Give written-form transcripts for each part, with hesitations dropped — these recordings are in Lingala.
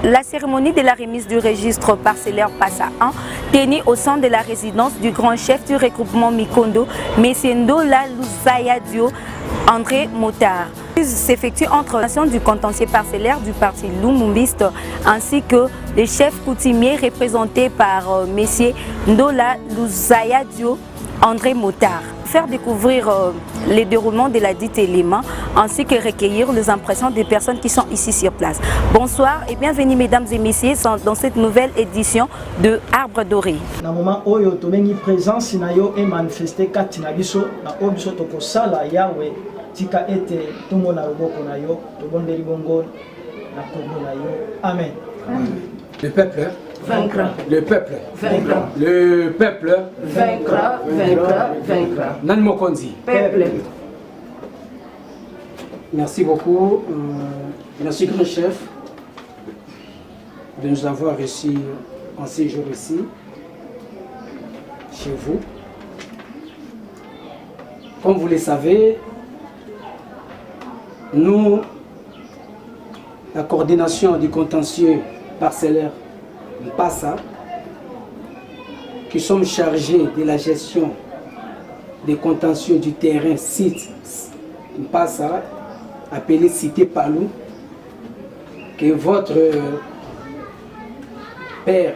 La cérémonie de la remise du registre parcellaire Passa 1 tenue au sein de la résidence du grand chef du regroupement Mikondo, M. Ndola Luzaya Dio, André Motard. S'effectue entre l'action du contentieux parcellaire du parti Lumumbiste ainsi que les chefs coutumiers représentés par M. Ndola Luzaya Dio, André Motard. Faire découvrir les déroulements de la dite élément ainsi que recueillir les impressions des personnes qui sont ici sur place. Bonsoir et bienvenue mesdames et messieurs dans cette nouvelle édition de Arbre Doré. Na moment oyo tobengi présence na yo et manifester kati na biso na obiso toko sala yawe tika ete tumona loboko na yo tobondeli bongo na kombo na yo. Amen. Le peuple vaincra. Le peuple Vaincra. Le peuple Vaincra, vaincra, vaincra. Nan Mokonzi. Peuple. Merci beaucoup. Merci grand chef de nous avoir reçus en séjour ici, chez vous. Comme vous le savez, nous, la coordination du contentieux parcellaire Passa, qui sommes chargés de la gestion des contentieux du terrain site Passa, appelé Cité Palou, que votre père,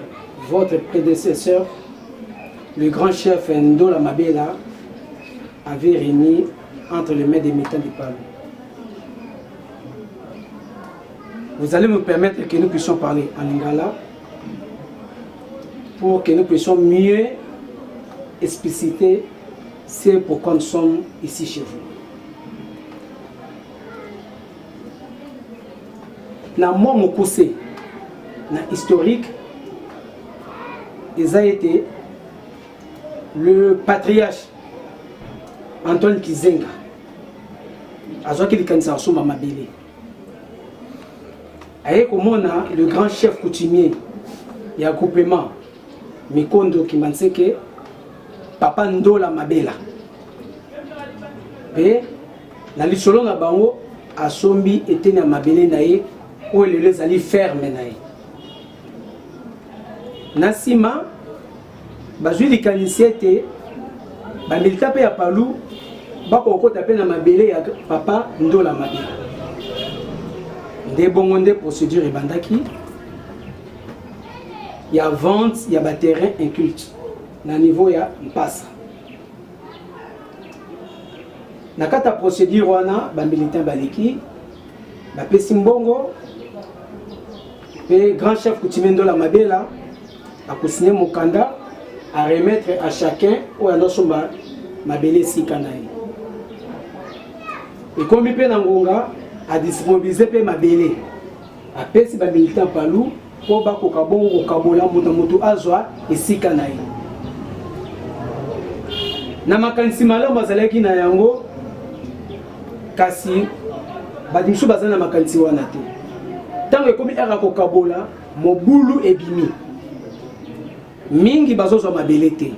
votre prédécesseur, le grand chef Ndola Mabela, avait remis entre les mains des militants du Palou. Vous allez me permettre que nous puissions parler en lingala pour que nous puissions mieux expliciter ce pourquoi nous sommes ici chez vous. Na moi mon conseil, na historique, ils a été le patriarche Antoine Kizenga, Azoki Likanisa Soma Mabele. Avec le grand chef coutumier, il y a un groupement Mikondo qui m'a dit que Papa Ndola Mabela. Et la lissolon à Bango, à Sombi était na Mabele naïe, où les alliés ferment naïe. Nassima, Bazui Likanisiete, Bamilita Pe Apalou, Bako tapé na Mabele ya Papa Ndola Mabela. Des bons procédures et bandaki. Il y a vente, il y a terrain inculte. Na niveau il y a passe. Na kata procédure wana ba militant baliki ba pesimbongo et grand chef coutumier Ndola Mabela a signé mokanda à remettre à chacun ou à notre mabele sikanaï. Et comme il peut n'angonga à disponibiliser pe mabele a pesi ba militant palou pour ba ko kabongo ko kabola mutu azwa esika na ye na makanisi malamu bazalaki na yango kasi badimsu bazana makanisi wana te tango ekomi era ko kabola mobulu ebimi mingi bazozwa mabele te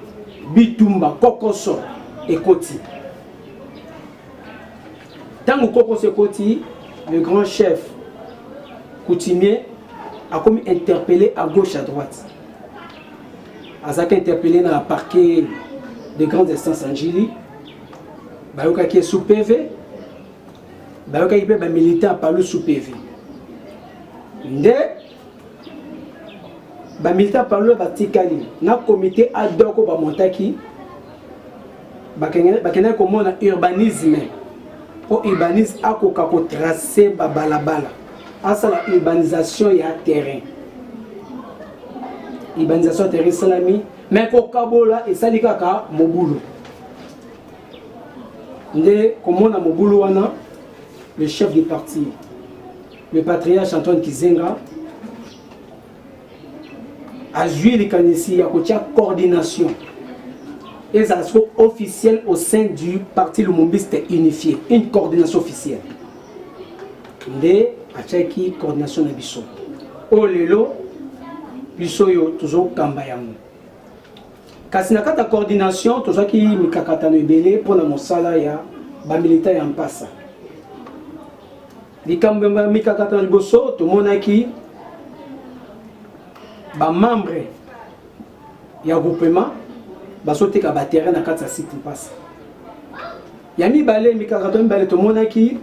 bitumba kokoso ekoti tango kokoso ekoti le grand chef coutumier a comme interpellé à gauche à droite. Azaka interpellé dans le parquet de grandes instances en Gili. Bayoka qui est sous PV. Bayoka qui est militant par le sous PV. Nde ba militant par le batikali na comité ad hoc ba montaki bakena comment na urbanisme pour urbanisme akoka ko tracer ba balabala. À la urbanisation il y a terrain. Urbanisation terrain salami mais ko kabola et salika ka mobulu. Nde comment na mobulu wana le chef du parti le patriarche Antoine Kizenga a joué les canisi à côté coordination et ça soit officiel au sein du parti Lumumbiste unifié, une coordination officielle. Nde achaki coordination na biso o lelo biso yo toujours kamba yango kasi na kata coordination tozaki mikakatano ebele mpona mosala ya bamilita ya mpasa likambo ya mikakatano liboso tomonaki ba membre ya groupement bazoteka ba terrain na kati ya site mpasa ya mibale mikakato mibale tomonaki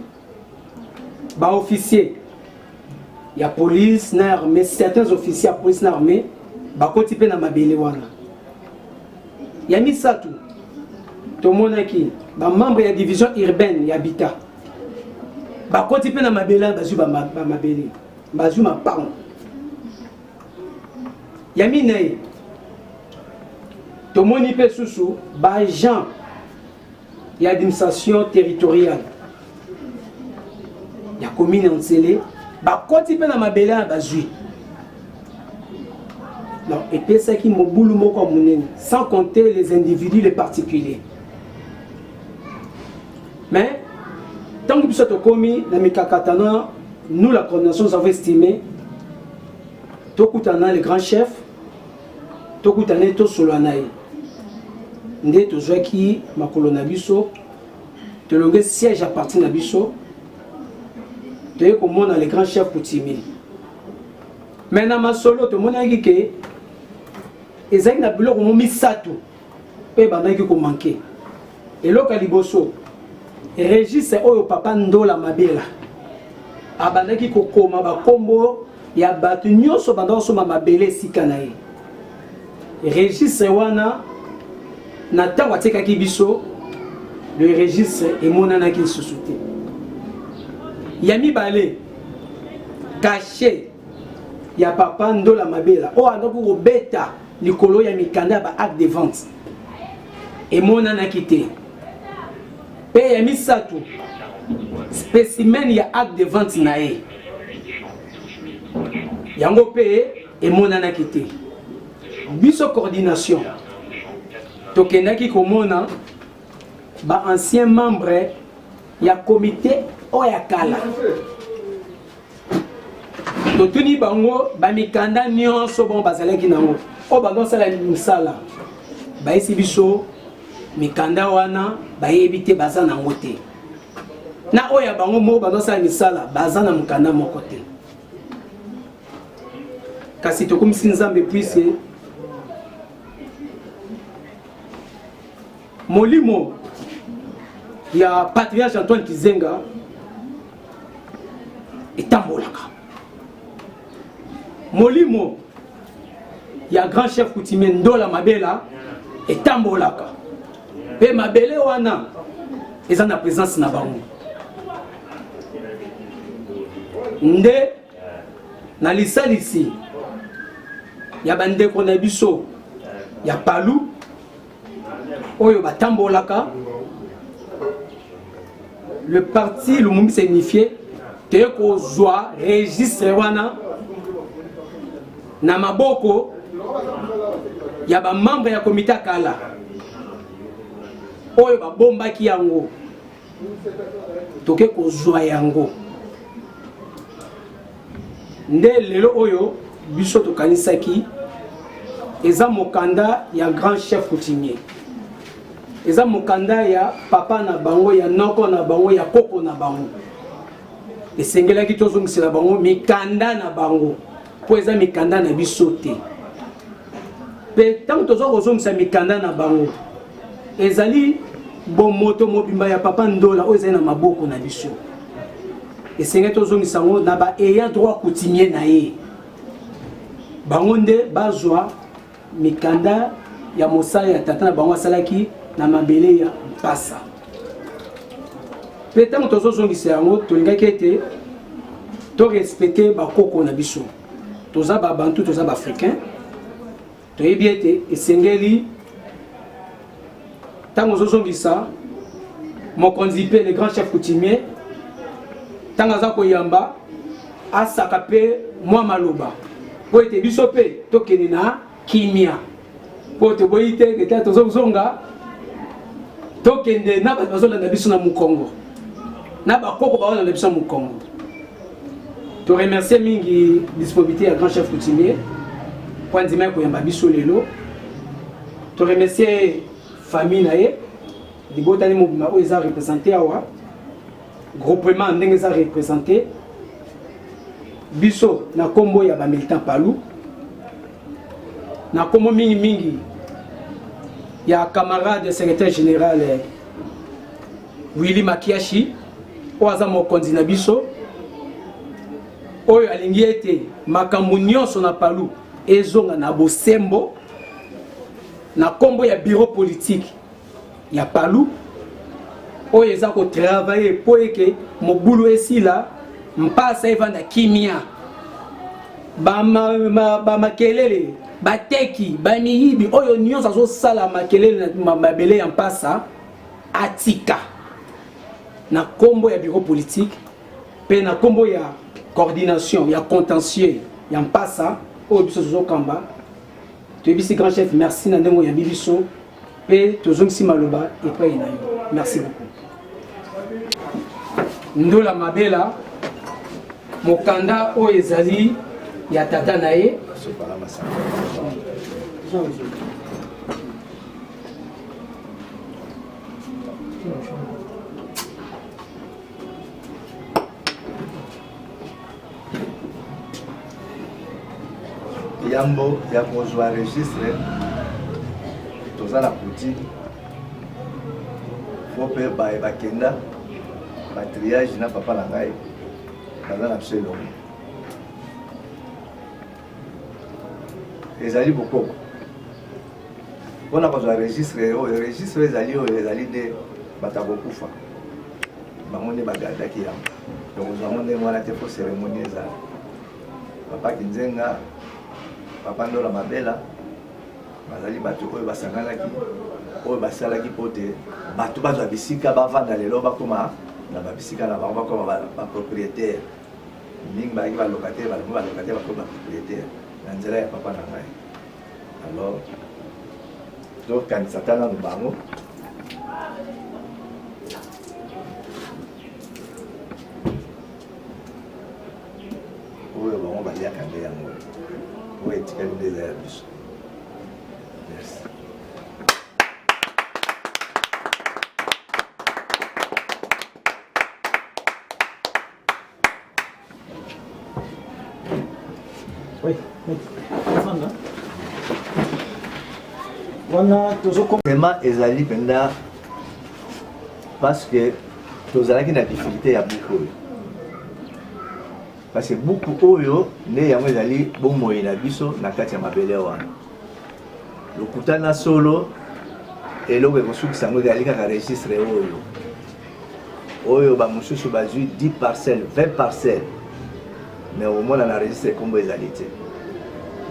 ba officier ya police na armée certains officiers ya police na armée bakoti pe na mabele wana ya misato tomonaki ba membre ya division urbaine ya Habitat bakoti pe na mabele bazwi ba mabele bazwi mapango ya minei tomoni pe susu ba agent ya administration territoriale ya commune Ntsele bakoti pe na mabele bazwi non epesaki mobulu moko munene sans compter les individus les particuliers mais tant que biso tokomi na mikakatana nous la coordination nous avons estimé tokutana les grands chefs tokutana to solana nde tozwaki makolo na biso tolonge siège à partir na biso toye komona les grands chefs coutumiers mais na masolo tomonaki ke ezali na biloko mo misato pe bandaki ko manquer eloko liboso registre oyo papa Ndola Mabela abandaki ko koma ba kombo ya batu nyonso bandako soma mabele sika na ye registre wana na tango atekaki biso le registre emonanaki lisusu te ya mibale caché ya papa Ndola Mabela oyo andaki kobeta likolo ya mikanda ya ba acte de vente emonanaki te pe ya misato spécimen ya acte de vente na ye yango pe emonanaki te biso coordination tokendaki komona ba ancien membre ya comité oya kala totuni bango bamikanda nyonso bon bazalaki nango o bandosala misala bayesi biso mikanda wana bayebi te baza nango te na oya bango mo bandosala misala baza na mukanda moko te kasi tokomisi nzambe puise molimo ya patriarche Antoine Kizenga etambolaka molimo ya grand chef coutumier Ndola Mabela etambolaka pe mabele wana eza na présence na bango nde na lisalisi ya bandeko na biso ya palu oyo batambolaka le parti Lumumbi s'est unifié te kozwa registre wana na maboko ya ba membre ya comité kala oyo babombaki yango toke kozwa yango nde lelo oyo biso tokanisaki eza mokanda ya grand chef coutumier eza mokanda ya papa na bango ya noko na bango ya koko na bango esengelaki tozongisela bango mikanda na bango po eza mikanda na biso te pe tango toza kozongisa mikanda na bango ezali bomoto mobimba ya papa Ndola oyo ezali na maboko na biso esengeli tozongisa yango na ba eya droit coutumier na ye bango nde bazwa mikanda ya mosala ya tata na bango asalaki na mabele ya mpasa pe ntango tozozongisa yango tolingaki ete torespecte bakoko na biso toza babantu toza baafricain toyebi ete esengeli ntango ozozongisa mokonzi mpe le grand chef coutumier ntango aza koyamba asaka mpe mwa maloba po ete biso mpe tokende na kimia po toboyi te ete tozozonga tokende na bato bazolanda biso na mokongo na bakoko baolanda biso na mokongo to remercier mingi disponibilité ya grand chef coutumier po andima ya koyamba biso lelo to remercier famille na ye libotani mobima oyo eza représente awa groupement ndenge eza représente biso na kombo ya bamilitant palu na komo mingi mingi ya camarade secrétaire général Willy Makiashi oaza mokonzi na biso oyo alingi ete makambo nyonso na Palu ezonga na bosembo na kombo ya bureau politique ya Palu oyo eza ko travailler po eke mobulu esila mpasa evanda kimia ba makelele bateki bamiyibi oyo nyonso azosala makelele na mabele ya mpasa atika na kombo ya bureau politique pe na kombo ya coordination ya contentieux ya mpasa oyo biso tozokamba toyebisi grand chef merci na ndenge ya biso pe tozongisi maloba epai na yo merci beaucoup Ndola Mabela mokanda oyo ezali ya tata na ye yambo ya kozwa registre toza na kuti fo mpe bakenda batriage na papa na ngai baza na biso elongo ezali bokoko mpona kozwa registre oyo registre ezali oyo ezali nde bato kokufa bango nde bagardaki yango donc ozwango ndenge wana te fo cérémonie ezala papa Kinzenga papa Ndola Mabela bazali bato oyo basanganaki oyo basalaki mpo te bato bazwa bisika bavanda lelo bakoma na babisika na bango bakoma bapropriétaire mingi bazalaki balocataire balongo balocataire bakoma bapropriétaire na nzela ya papa na ngai alors tokanisa ta nano bango oyo bango baliaka nde yango oyo etikali nde eza ya biso. Merci. Oui, wana vraiment ezali penda parce que tozalaki na difficulté ya buku oyo parce que buku oyo nde yango ezali bomoi na biso na kati ya mabele wana lokutana solo eloko ekosukisa yango ezali kaka registre oyo bamosusu bazwi 10 parcelles 20 parcelles mais omona na registre kombo ezali te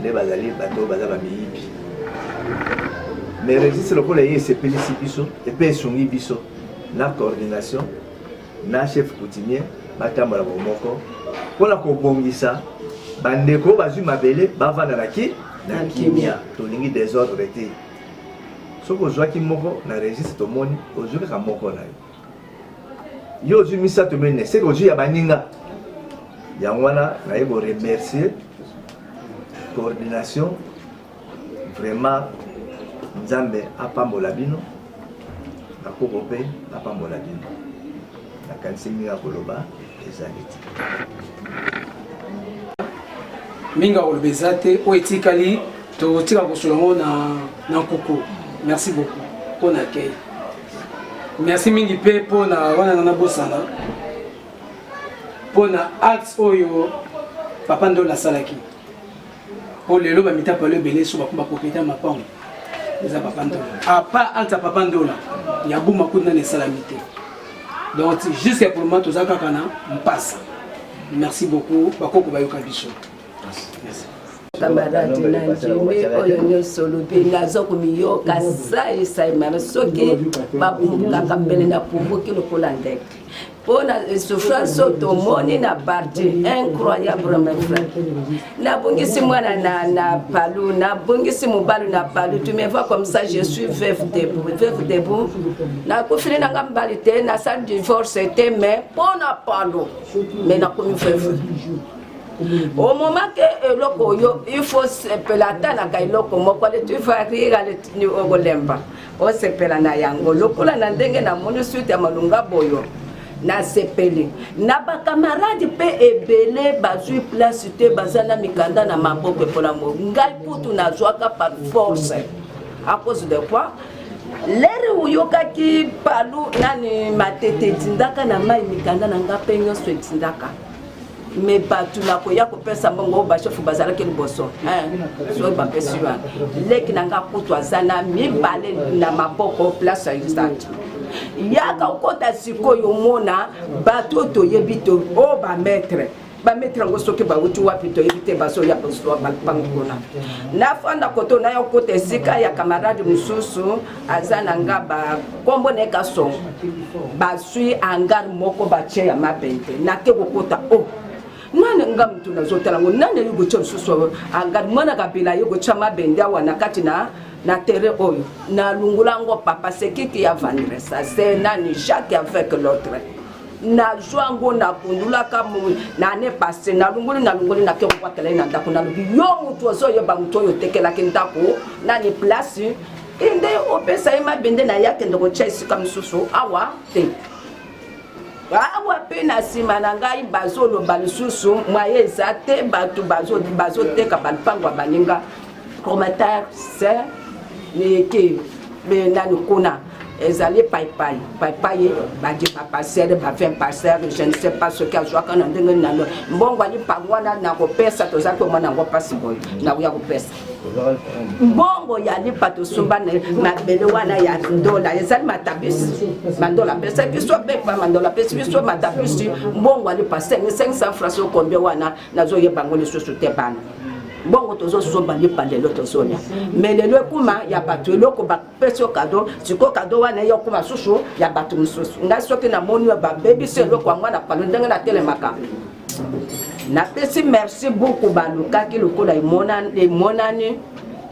nde bazali bato baza bamiyibi mais registre lokola ye esepelisi biso epe esungi biso na coordination na chef coutumier batambola bomoko mpona kobongisa bandeko bazwi mabele bavanda na kimia tolingi désordre te soki ozwaki moko na registre tomoni ozwi kaka moko na yo ozwi misato mene seke ozwi ya baninga yango wana naye koremercier coordination vraiment nzambe apambola bino bakoko mpe apambola bino nakanisi mingi akoloba ezali te mingi akoloba eza te oyo etikali totika kosolongo na nkuku merci beaucoup mpo na kei merci mingi mpe mpo na wana na bosana mpo na acte oyo papa Ndola asalaki mpo lelo bamitapa lo ebele so bakoma propriétaire mapango eza papa Ndola apa acte ya papa Ndola ya buma kuna na esalami te donc jusqu'à pour le moment toza kaka na mpasa merci beaucoup bakoko bayoka biso merci. Camarade Nanjime oyo nyonso lobi nazokomiyoka sayisayi soki babumukaka mbele na pubuki lokola ndeke mpona souffrance oyo tomoni na parti incroyable mes frères nabungisi mwana na Palu nabungisi mobali na Palu tu me vois comme ça je suis veuve debout nakufili nanga mbali te nasali divorce te mais mpona Palu mais nakomi veuve. Au moment que eloko yo il faut sepelata na kailoko moko le tu vas rire le ogolemba o sepela na yango lokola na ndenge na moni suite ya malunga boyo na sepeli na ba camarade pe ebele bazui place te bazana mikanda na maboko pona mo ngai putu na zwaka par force à cause de quoi lere uyoka ki palu nani matete tindaka na mai mikanda na ngape nyonso tindaka mais batu na ko ya ko pesa mbongo ba chef bazala ke liboso so ba pesiwa leki na nga putu azana mi bale na maboko place exact yaka ukota sikoyo mona bato to yebito o ba maître ngo soki ba wuti wapi to yebite baso ya posto ba pangona na fanda koto na yo kote sika ya camarade mususu azana nga ba kombo ne kaso ba sui angar moko ba che ya mabente na ke kokota o nani nga mtu na zotala ngo nani yugo cho susu angar mwana kabila yugo chama bende wana kati na terre oyo na lungulango papa c'est qui a vendu ça c'est nani Jacques avec l'autre na joango na kundula kamu na ne passé na lunguli na ke kwa kele na ndako na lubi yo mutu ozo yo ba mutu yo tekela ke ndako nani place inde opesa ima bende na yake ndoko chesi kama susu awa te awa pe na sima na ngai bazolo balisusu mwaye zate batu bazo teka balpangwa baninga commentaire c'est ni ke be nani kuna ezali pai baji passer ba 20 passer je ne sais pas ce qu'il y a joie quand on dingue na mbongo ali pangwana na ko pesa to za ko mona ngo pasi boy na uya ko pesa mbongo ya li pato sumba na bele wana ya dola ezali matabisi mandola pesa ki so be pa mandola pesa ki so matabisi mbongo ali passer 500 francs so combien wana na zo ye bango le soso te bana bongo tozo so bali palelo tozonya mais lelo kuma ya bato eloko ba peso cadeau siko cadeau wana yo kuma susu ya bato mususu nga soki na moni ba baby se eloko ngwana palo ndenge na telemaka na pesi merci beaucoup baluka ki lokola imonani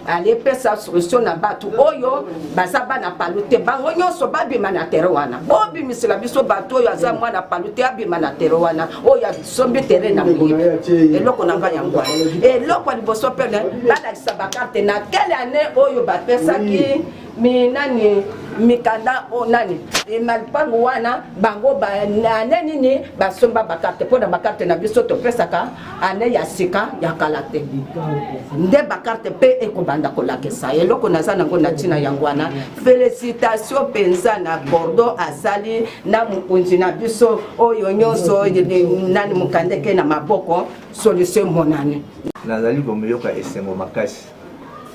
ale pesa solution na bato oyo basaba na palute bango nyonso babima na terre wana bobi misila biso bato oyo aza mwana palute abima na terre wana oyo sombi terre na mbibe eloko na nga yango eloko liboso pele balakisa bakarte na quelle année oyo bapesaki minani mikanda o nani malpango wana bango ba nani ni basomba bakarte pona bakarte na biso to pesaka ane ya sika ya kalate nde bakarte pe ekobanda kolakisa eloko nazana ngo na tina yangwana félicitations penza na Bordeaux asali na mukunzi na biso oyo nyonso nani mukandeke na maboko solution monani nazali komeyoka esengo makasi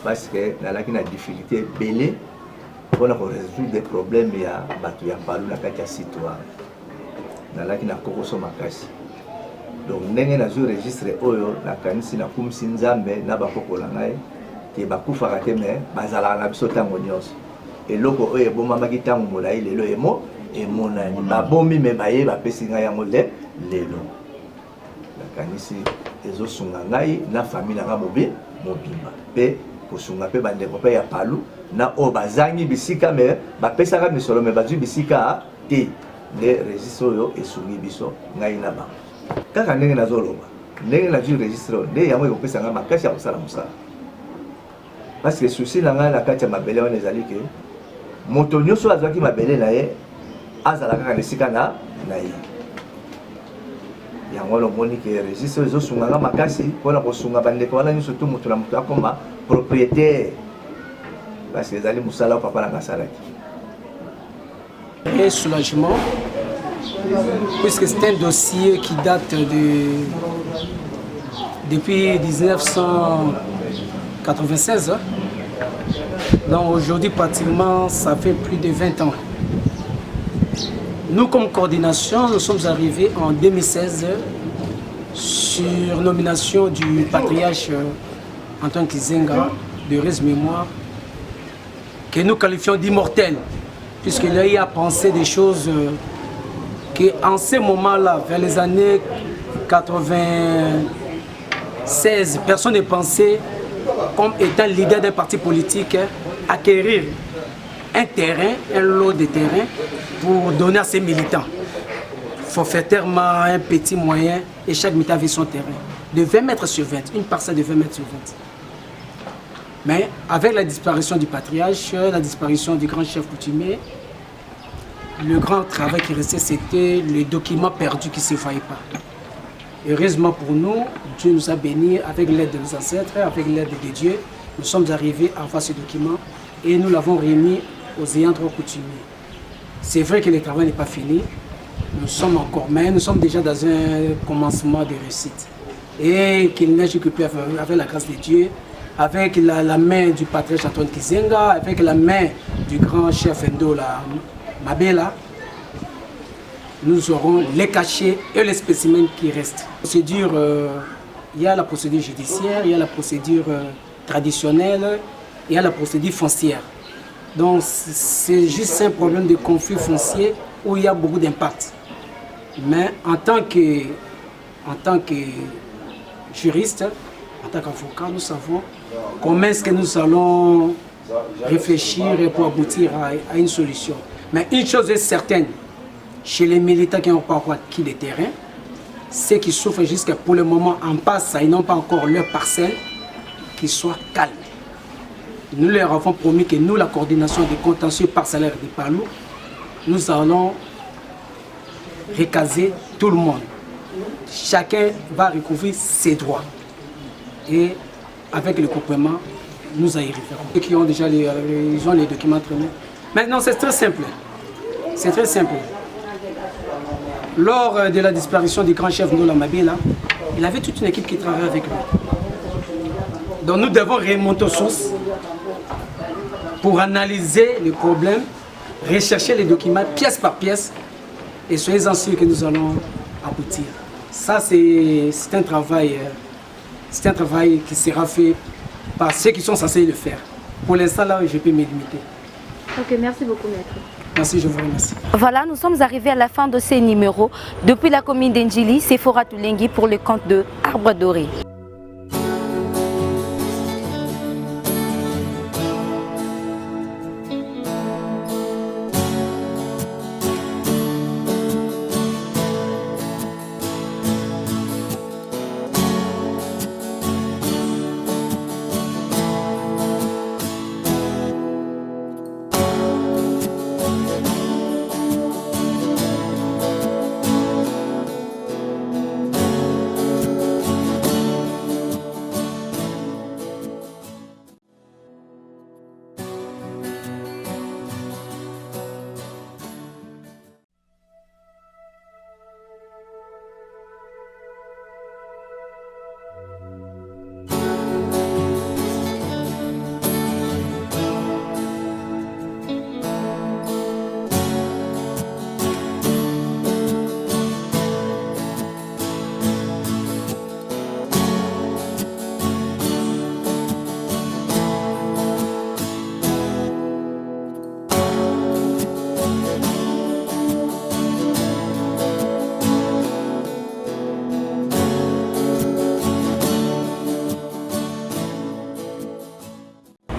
parce que nalaki na difficulté belé pour résoudre des problèmes ya bato ya palu na kati ya citoyen nalaki na kokoso makasi donc ndenge nazo registre oyo nakanisi na kumisi nzambe na bakokola ngai te bakufaka te me bazalaka na biso ntango nyonso eloko oyo ebomamaki ntango molai lelo emonani babomi me baye bapesi ngai yango lelo nakanisi ezosunga ngai na famille nanga mobimba mpe kosunga mpe bandeko mpe ya palu na o bazangi bisika me bapesaka misolo me bazwi bisika te nde registre oyo esungi biso ngai na bango kaka ndenge nazoloba ndenge nazwi registre oyo nde yango ekopesa ngai makasi ya kosala mosala parce que souci na ngai na kati ya mabele wana ezali ke moto nyonso azwaki mabele na ye azala kaka na esika na ye yango lomoni ke registre oyo ezosunga ngai makasi mpona kosunga bandeko wana nyonso tu moto na moto akoma propriétaire parce que ezali mosala oyo papa nanga asalaki. Un soulagement, puisque c'est un dossier qui date depuis 1996. Donc aujourd'hui, pratiquement, ça fait plus de 20 ans. Nous, comme coordination, nous sommes arrivés en 2016 sur nomination du patriarche Antoine Kizenga de Res Mémoire, que nous qualifions d'immortel, puisqu'il a eu à penser des choses qu'en ce moment-là, vers les années 96, personne ne pensait, comme étant leader d'un parti politique, acquérir un terrain, un lot de terrain, pour donner à ses militants. Forfaitairement, un petit moyen, et chaque militant avait son terrain. De 20 mètres sur 20, une parcelle de 20 mètres sur 20. Mais avec la disparition du patriarche, la disparition du grand chef coutumier, le grand travail qui restait, c'était les documents perdus qui ne se voyaient pas. Heureusement pour nous, Dieu nous a bénis avec l'aide de nos ancêtres, avec l'aide de Dieu. Nous sommes arrivés à avoir ce document et nous l'avons remis aux ayants droit coutumiers. C'est vrai que le travail n'est pas fini. Nous sommes encore, mais nous sommes déjà dans un commencement de réussite. Et qu'il neige que peu avec la grâce de Dieu, avec la main du patriarche Antoine Kizenga, avec la main du grand chef Ndola Mabela, nous aurons les cachets et les spécimens qui restent. Procédure, il y a la procédure judiciaire, il y a la procédure traditionnelle, il y a la procédure foncière. Donc c'est juste un problème de conflit foncier où il y a beaucoup d'impact. Mais en tant que juriste, en tant qu'avocat, nous savons comment est-ce que nous allons réfléchir pour aboutir à une solution. Mais une chose est certaine, chez les militants qui n'ont pas encore acquis les terrains, ceux qui souffrent jusqu'à pour le moment en passe, ils n'ont pas encore leur parcelle, qu'ils soient calmes. Nous leur avons promis que nous, la coordination des contentieux parcellaires de Palou, nous allons recaser tout le monde. Chacun va recouvrir ses droits. Et avec le complément, nous y arriverons. Ceux qui ont déjà les documents très bien. Maintenant, c'est très simple. C'est très simple. Lors de la disparition du grand chef Ndola Mabela, il avait toute une équipe qui travaillait avec lui. Donc nous devons remonter aux sources pour analyser les problèmes, rechercher les documents pièce par pièce et soyez-en sûrs que nous allons aboutir. Ça, c'est un travail qui sera fait par ceux qui sont censés le faire. Pour l'instant, là, je peux me limiter. Ok, merci beaucoup, maître. Merci, je vous remercie. Voilà, nous sommes arrivés à la fin de ces numéros. Depuis la commune d'Endjili, c'est Fora Toulengi pour le compte de Arbre Doré.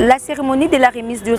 La cérémonie de la remise du